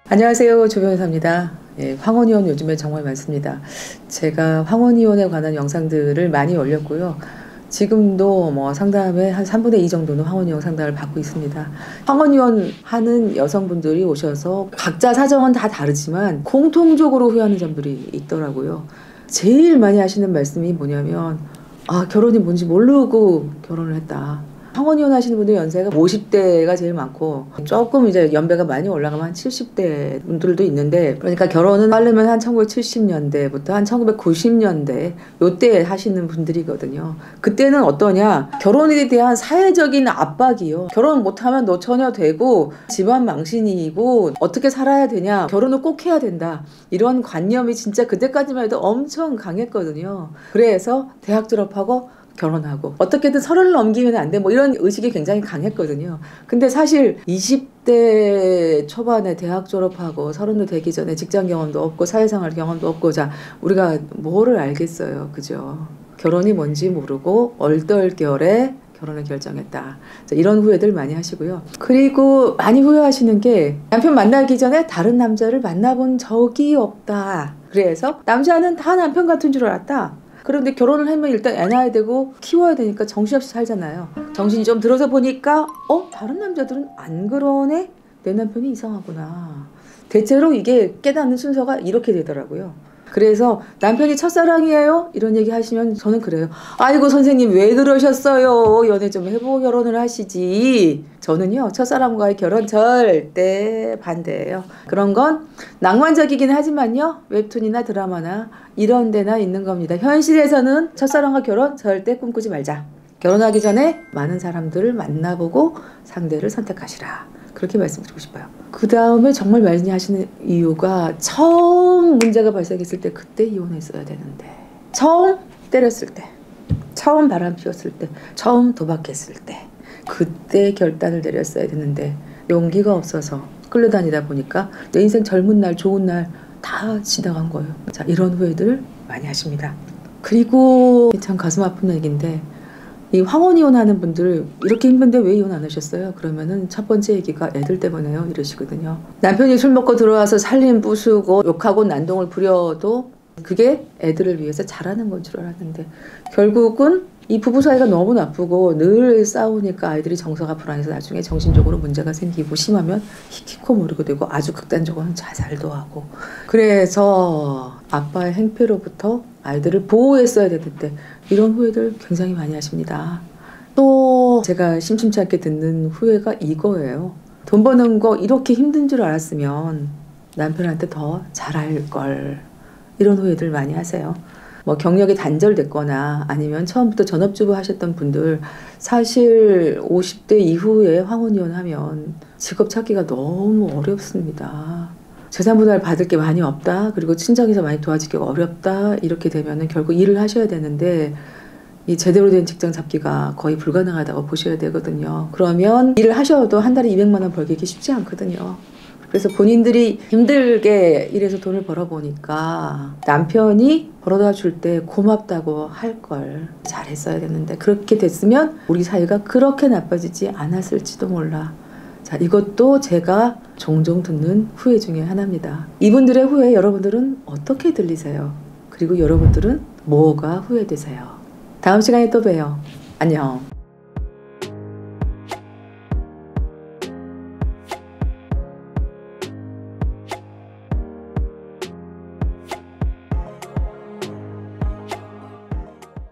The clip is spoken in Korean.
안녕하세요, 조변호사입니다. 예, 황혼이혼 요즘에 정말 많습니다. 제가 황혼이혼에 관한 영상들을 많이 올렸고요. 지금도 상담에 한 3분의 2 정도는 황혼이혼 상담을 받고 있습니다. 황혼이혼 하는 여성분들이 오셔서 각자 사정은 다 다르지만 공통적으로 후회하는 점들이 있더라고요. 제일 많이 하시는 말씀이 뭐냐면, 결혼이 뭔지 모르고 결혼을 했다. 황혼이혼 하시는 분들 연세가 50대가 제일 많고, 조금 이제 연배가 많이 올라가면 한 70대 분들도 있는데, 그러니까 결혼은 하려면 한 1970년대부터 한 1990년대 요때 하시는 분들이거든요. 그때는 어떠냐, 결혼에 대한 사회적인 압박이요. 결혼 못하면 노처녀 되고 집안 망신이고 어떻게 살아야 되냐, 결혼을 꼭 해야 된다, 이런 관념이 진짜 그때까지만 해도 엄청 강했거든요. 그래서 대학 졸업하고 결혼하고 어떻게든 30을 넘기면 안 돼, 이런 의식이 굉장히 강했거든요. 근데 사실 20대 초반에 대학 졸업하고 30도 되기 전에 직장 경험도 없고 사회생활 경험도 없고, 자, 우리가 뭐를 알겠어요, 그죠? 결혼이 뭔지 모르고 얼떨결에 결혼을 결정했다. 자, 이런 후회들 많이 하시고요. 그리고 많이 후회하시는 게, 남편 만나기 전에 다른 남자를 만나본 적이 없다. 그래서 남자는 다 남편 같은 줄 알았다. 그런데 결혼을 하면 일단 애 낳아야 되고 키워야 되니까 정신없이 살잖아요. 정신이 좀 들어서 보니까 다른 남자들은 안 그러네? 내 남편이 이상하구나. 대체로 이게 깨닫는 순서가 이렇게 되더라고요. 그래서 남편이 첫사랑이에요? 이런 얘기 하시면 저는 그래요. 아이고 선생님, 왜 그러셨어요? 연애 좀 해보고 결혼을 하시지. 저는요, 첫사랑과의 결혼 절대 반대예요. 그런 건 낭만적이긴 하지만요, 웹툰이나 드라마나 이런 데나 있는 겁니다. 현실에서는 첫사랑과 결혼 절대 꿈꾸지 말자. 결혼하기 전에 많은 사람들을 만나보고 상대를 선택하시라. 그렇게 말씀드리고 싶어요. 그 다음에 정말 많이 하시는 이유가, 처음 문제가 발생했을 때 그때 이혼했어야 되는데, 처음 때렸을 때, 처음 바람 피웠을 때, 처음 도박했을 때, 그때 결단을 내렸어야 되는데 용기가 없어서 끌려다니다 보니까 내 인생 젊은 날, 좋은 날 다 지나간 거예요. 자, 이런 후회들 많이 하십니다. 그리고 참 가슴 아픈 얘기인데, 이 황혼이혼 하는 분들, 이렇게 힘든데 왜 이혼 안 하셨어요? 그러면은 첫 번째 얘기가 애들 때문에요, 이러시거든요. 남편이 술 먹고 들어와서 살림 부수고 욕하고 난동을 부려도 그게 애들을 위해서 잘하는 건 줄 알았는데, 결국은 이 부부 사이가 너무 나쁘고 늘 싸우니까 아이들이 정서가 불안해서 나중에 정신적으로 문제가 생기고, 심하면 히키코모리가 되고 아주 극단적으로는 자살도 하고, 그래서 아빠의 행패로부터 아이들을 보호했어야 되는데 이런 후회들 굉장히 많이 하십니다. 또 제가 심심치 않게 듣는 후회가 이거예요. 돈 버는 거 이렇게 힘든 줄 알았으면 남편한테 더 잘할 걸. 이런 후회들 많이 하세요. 경력이 단절됐거나 아니면 처음부터 전업주부 하셨던 분들, 사실 50대 이후에 황혼이혼 하면 직업 찾기가 너무 어렵습니다. 재산분할 받을 게 많이 없다, 그리고 친정에서 많이 도와주기가 어렵다, 이렇게 되면은 결국 일을 하셔야 되는데 이 제대로 된 직장 잡기가 거의 불가능하다고 보셔야 되거든요. 그러면 일을 하셔도 한 달에 200만 원 벌기 쉽지 않거든요. 그래서 본인들이 힘들게 일해서 돈을 벌어보니까 남편이 벌어다 줄 때 고맙다고 할 걸 잘했어야 됐는데, 그렇게 됐으면 우리 사이가 그렇게 나빠지지 않았을지도 몰라. 자, 이것도 제가 종종 듣는 후회 중에 하나입니다. 이분들의 후회, 여러분들은 어떻게 들리세요? 그리고 여러분들은 뭐가 후회되세요? 다음 시간에 또 봬요. 안녕.